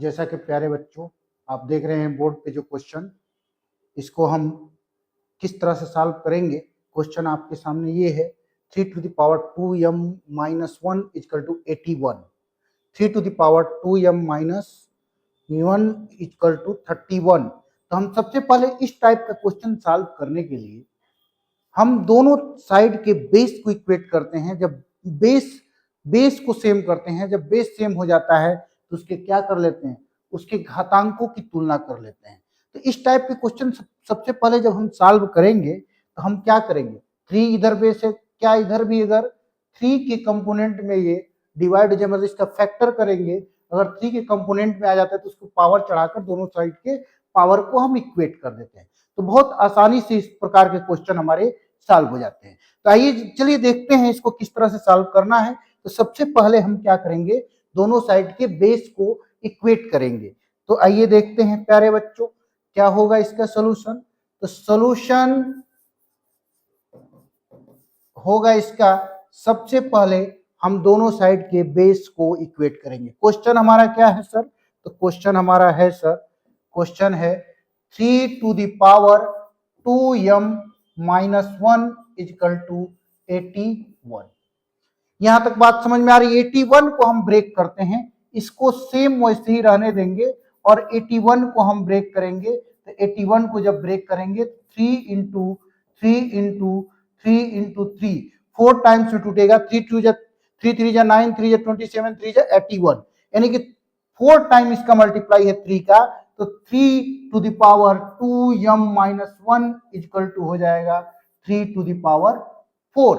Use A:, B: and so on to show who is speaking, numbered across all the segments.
A: जैसा कि प्यारे बच्चों आप देख रहे हैं बोर्ड पे जो क्वेश्चन, इसको हम किस तरह से सॉल्व करेंगे। क्वेश्चन आपके सामने ये है 3 to the power 2m minus 1 is equal to 81, 3 to the power 2m minus 1 is equal to 31। तो हम सबसे पहले इस टाइप का क्वेश्चन सॉल्व करने के लिए हम दोनों साइड के बेस को इक्वेट करते हैं। जब बेस को सेम करते हैं, जब बेस सेम हो जाता है तो उसके क्या कर लेते हैं, उसके घातांकों की तुलना कर लेते हैं। तो इस टाइप के क्वेश्चन सबसे पहले जब हम सॉल्व करेंगे तो हम क्या करेंगे, 3 इधर बेस है, क्या इधर भी अगर 3 के कंपोनेंट में ये डिवाइड जब इसका फैक्टर करेंगे, अगर 3 के कंपोनेंट में आ जाता है तो उसको पावर चढ़ाकर दोनों साइड के पावर को हम इक्वेट कर देते हैं। तो बहुत आसानी से इस प्रकार के क्वेश्चन हमारे सॉल्व हो जाते हैं। तो आइए चलिए देखते हैं इसको किस तरह से सॉल्व करना है। तो सबसे पहले हम क्या करेंगे, दोनों साइड के बेस को इक्वेट करेंगे। तो आइए देखते हैं प्यारे बच्चों क्या होगा इसका सॉल्यूशन। तो सॉल्यूशन होगा इसका, सबसे पहले हम दोनों साइड के बेस को इक्वेट करेंगे। क्वेश्चन हमारा क्या है सर, तो क्वेश्चन हमारा है सर, क्वेश्चन है 3 to the power 2m minus 1 is equal to 81। यहां तक बात समझ में आ रही है। 81 को हम ब्रेक करते हैं, इसको सेम वैसे ही रहने देंगे और 81 को हम ब्रेक करेंगे। तो 81 को जब ब्रेक करेंगे 3 इंटू 3 इंटू 3 इंटू 3 4 टाइम्स में टूटेगा। 3 3 जा 9, 3 जा 27, 3 जा 81, यानी कि 4 टाइम इसका मल्टीप्लाई है 3 का। तो 3 to the power 2m minus 1 is equal to हो जाएगा 3 to the power 4।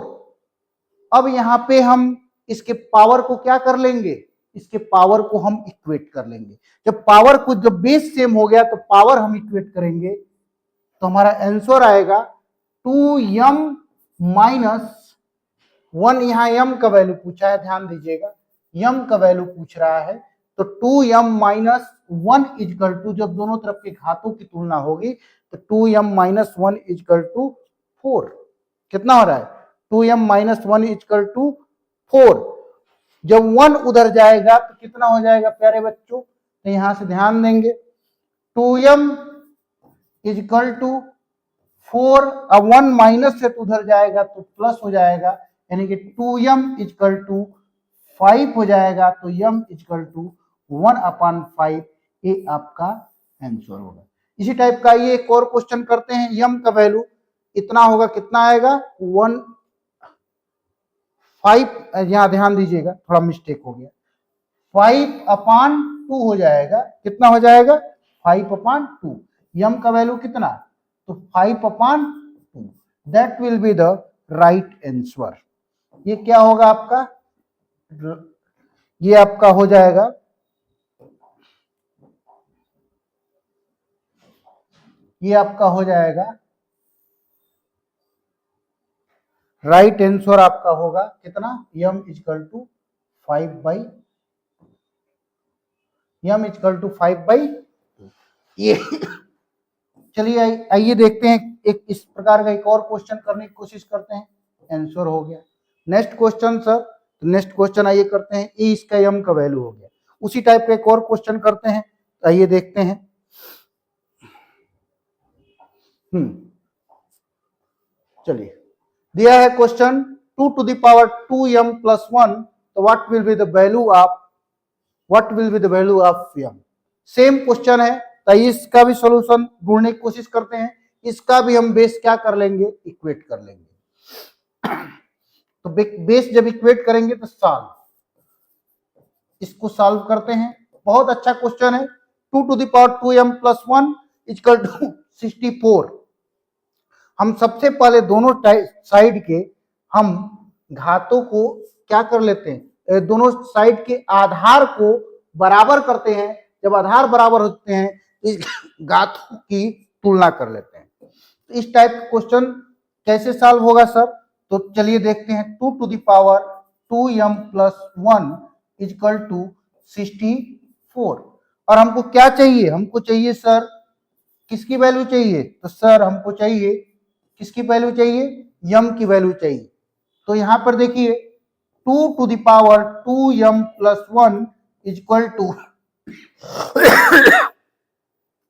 A: अब यहाँ पे हम इसके पावर को क्या कर लेंगे, इसके पावर को हम इक्वेट कर लेंगे। जब पावर को, जब बेस सेम हो गया तो पावर हम इक्वेट करेंगे, तो हमारा आंसर आएगा 2m माइनस 1। यहाँ m का वैल्यू पूछा है, ध्यान दीजिएगा m का वैल्यू पूछ रहा है। तो 2m माइनस 1 इजकल टू, जब दोनों तरफ के घातों की तुलना होगी तो 2m माइनस 1 इजकल टू 4। कितना हो रहा है, 2m माइनस 1 इजकल टू 4। जब 1 उधर जाएगा तो कितना हो जाएगा प्यारे बच्चों, तो यहां से ध्यान देंगे 2m इजकल टू 4। अब 1 माइनस से तो उधर जाएगा तो प्लस हो जाएगा, यानी कि 2m इजकल टू 5 हो जाएगा। तो m इजकल टू 1/5, ये आपका आंसर होगा। इसी टाइप का ये एक और क्वेश्चन करते हैं। m का वैल्यू इतना होगा, कितना आएगा 5, यहां ध्यान दीजिएगा थोड़ा मिस्टेक हो गया, 5/2 हो जाएगा। कितना हो जाएगा 5/2। m का वैल्यू कितना, तो 5/2, that will be the right answer. ये क्या होगा आपका, ये आपका हो जाएगा, ये आपका हो जाएगा राइट आंसर आपका होगा कितना, m इजकल टू 5/2। ये चलिए आइए देखते हैं, एक इस प्रकार का एक और क्वेश्चन करने की कोशिश करते हैं। आंसर हो गया। नेक्स्ट क्वेश्चन सर, तो नेक्स्ट क्वेश्चन आइए करते हैं। ए इसका m का वैल्यू हो गया। उसी टाइप का एक और क्वेश्चन करते हैं, तो आइए देखते हैं। चलिए दिया है question 2 to the power 2m plus 1, तो what will be the value of m। Same question है, तो इसका भी सॉल्यूशन ढूंढने की कोशिश करते हैं। इसका भी हम बेस क्या कर लेंगे, इक्वेट कर लेंगे। तो बेस जब इक्वेट करेंगे तो सॉल्व, इसको सॉल्व करते हैं। बहुत अच्छा क्वेश्चन है। 2 to the power 2m plus 1 equal to 64। हम सबसे पहले दोनों साइड के हम घातों को क्या कर लेते हैं, दोनों साइड के आधार को बराबर करते हैं। जब आधार बराबर होते हैं तो इस घातों की तुलना कर लेते हैं। तो इस टाइप का क्वेश्चन कैसे सॉल्व होगा सर, तो चलिए देखते हैं। 2 to the power 2m plus 1 equal to 64। और हमको क्या चाहिए, हमको चाहिए सर किसकी वैल्यू चाहिए, तो सर हमको चाहिए किसकी वैल्यू चाहिए, m की वैल्यू चाहिए। तो यहां पर देखिए 2 to the power 2m plus 1 equal to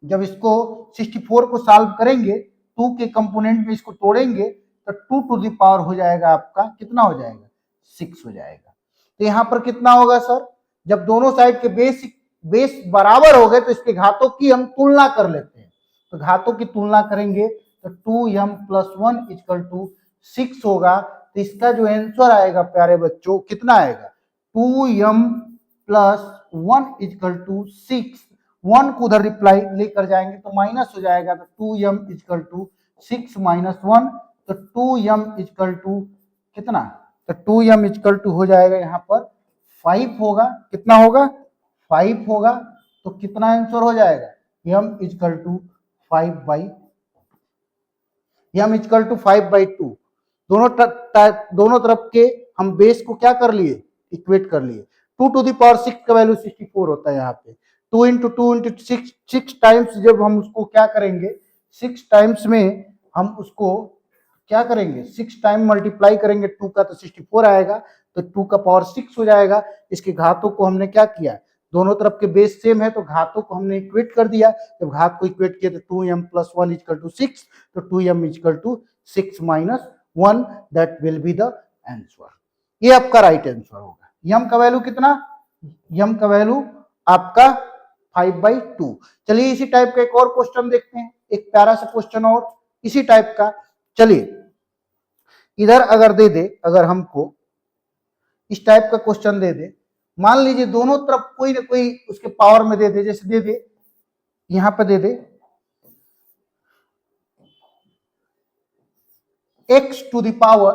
A: जब इसको 64 को सॉल्व करेंगे, 2 के कंपोनेंट में इसको तोड़ेंगे तो 2 टू द पावर हो जाएगा आपका, कितना हो जाएगा, 6 हो जाएगा। तो यहाँ पर कितना होगा सर, जब दोनों साइड के बेस बराबर हो गए तो इसके घातों की हम तुलना कर लेते हैं। तो घातों की तुलना करेंगे तो 2m + 1 = 6 होगा। तो इसका जो आंसर आएगा प्यारे बच्चों, कितना आएगा, 2m + 1 = 6। 1 को उधर रिप्लाई लेकर जाएंगे तो माइनस हो जाएगा, तो 2m = 6 - 1, तो 2m = कितना, तो 2m = हो जाएगा यहाँ पर 5 होगा, कितना होगा, 5 होगा। तो कितना आंसर हो जाएगा, m = 5/2। दोनों तरफ के हम बेस को क्या कर लिए, इक्वेट कर लिए। 2 टू द पावर 6 का वैल्यू 64 होता है यहाँ पे। 2 × 2 × 6, 6 टाइम्स जब हम उसको क्या करेंगे, 6 टाइम्स में हम उसको क्या करेंगे, 6 टाइम मल्टीप्लाई करेंगे 2 का तो 64 आएगा, तो 2 का पावर 6 हो जाएगा। इसके घातों को हमने क्या किया, दोनों तरफ के बेस सेम है तो घातों को हमने इक्वेट कर दिया। जब घात को इक्वेट किया तो 2m + 1 = 6, तो 2m = 6 - 1, that will be the answer. ये आपका राइट आंसर होगा। यम का वैल्यू कितना, यम का वैल्यू आपका 5/2। चलिए इसी टाइप का एक और क्वेश्चन देखते हैं, एक प्यारा सा क्वेश्चन और इसी टाइप का। चलिए इधर अगर दे दे, अगर हमको इस टाइप का क्वेश्चन दे दे, मान लीजिए दोनों तरफ कोई ना कोई उसके पावर में दे दे, जैसे दे दे यहां पर दे दे x to the power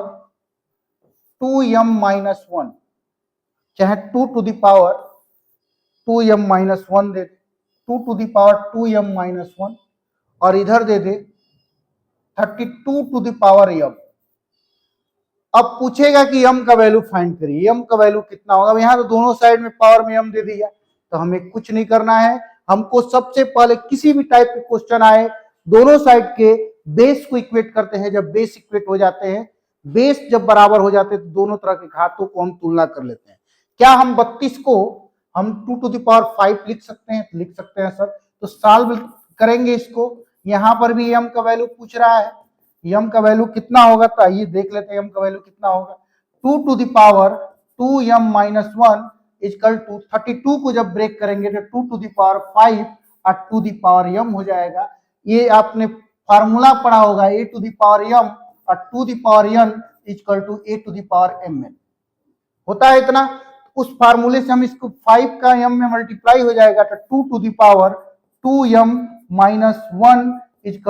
A: 2m - 1, चाहे 2 टू द पावर 2m - 1 दे दे, 2 टू द पावर 2m - 1, और इधर दे दे 32 टू द पावर m। अब पूछेगा कि m का वैल्यू फाइंड करिए, m का वैल्यू कितना होगा। अब यहाँ तो दोनों साइड में पावर में m दे दिया, तो हमें कुछ नहीं करना है। हमको सबसे पहले किसी भी टाइप के क्वेश्चन आए, दोनों साइड के बेस को इक्वेट करते हैं। जब बेस इक्वेट हो जाते हैं, बेस जब बराबर हो जाते हैं, तो दोनों तरह के घातों को हम तुलना कर लेते हैं। क्या हम 32 को हम 2 टू द पावर 5 लिख सकते हैं, लिख सकते हैं सर। तो सॉल्व करेंगे इसको, यहाँ पर भी m का वैल्यू पूछ रहा है, m का वैल्यू कितना होगा, तो आइए देख लेते हैं m का वैल्यू कितना होगा। 2 टू द पावर 2m - 1 = 32 को जब ब्रेक करेंगे तो 2 टू द पावर 5 और 2 द पावर m हो जाएगा। ये आपने फार्मूला पढ़ा होगा, a to the power m और 2 the power n = a to the power mn होता है इतना। उस फार्मूले से हम इसको 5 का m में मल्टीप्लाई हो जाएगा, तो 2 to the power 2m - 1 =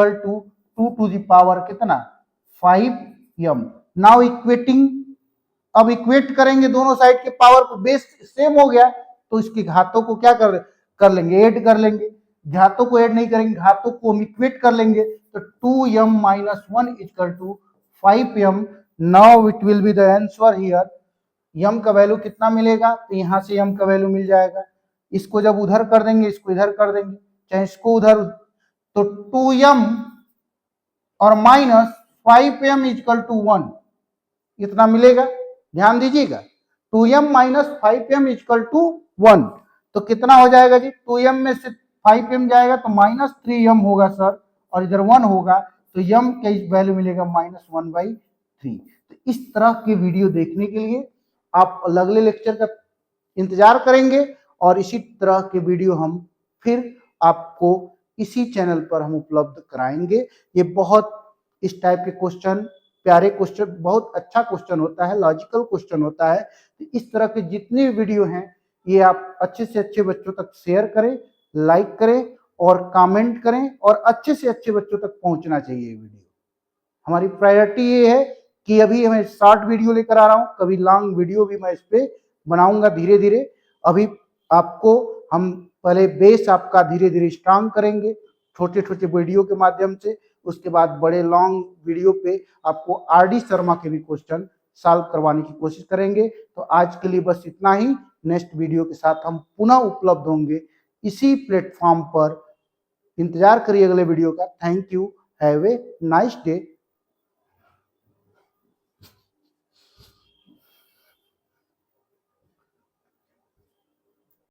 A: 2 to the power कितना, 5m। नाउ इक्वेटिंग, अब इक्वेट करेंगे दोनों साइड के पावर को, बेस सेम हो गया तो इसके घातों को क्या कर लेंगे, ऐड कर लेंगे। घातों को ऐड नहीं करेंगे, घातों को हम इक्वेट कर लेंगे, तो 2m - 1 = 5m। Now it will be the answer here. m का वैल्यू कितना मिलेगा, तो यहां से m का वैल्यू मिल जाएगा। इसको जब उधर कर देंगे, इसको इधर कर देंगे, चाहे इसको उधर, तो 2m और -5m = 1 इतना मिलेगा। ध्यान दीजिएगा, 2m - 5m = 1, तो कितना हो जाएगा जी, 2m में से 5m जाएगा तो -3m होगा सर, और इधर 1 होगा, तो m का वैल्यू मिलेगा -1/3। तो इस तरह के वीडियो देखने के लिए आप अगले लेक्चर का इंतजार करेंगे, और इसी तरह के वीडियो हम फिर आपको इसी चैनल पर हम उपलब्ध कराएंगे। ये बहुत इस टाइप के क्वेश्चन, प्यारे क्वेश्चन, बहुत अच्छा क्वेश्चन होता है, लॉजिकल क्वेश्चन होता है। तो इस तरह के जितने वीडियो हैं, ये आप अच्छे से अच्छे बच्चों तक शेयर करें, लाइक करें और कमेंट करें, और अच्छे से अच्छे बच्चों तक पहुंचना चाहिए वीडियो। हमारी प्रायोरिटी ये है कि अभी मैं शॉर्ट वीडियो लेकर आ रहा हूं, कभी लॉन्ग वीडियो भी मैं इस पे बनाऊंगा धीरे धीरे। अभी आपको हम पहले बेस आपका धीरे धीरे स्ट्रांग करेंगे छोटे छोटे वीडियो के माध्यम से, उसके बाद बड़े लॉन्ग वीडियो पे आपको RD शर्मा के भी क्वेश्चन सॉल्व करवाने की कोशिश करेंगे। तो आज के लिए बस इतना ही। नेक्स्ट वीडियो के साथ हम पुनः उपलब्ध होंगे इसी प्लेटफॉर्म पर। इंतजार करिए अगले वीडियो का। Thank you, have a nice day.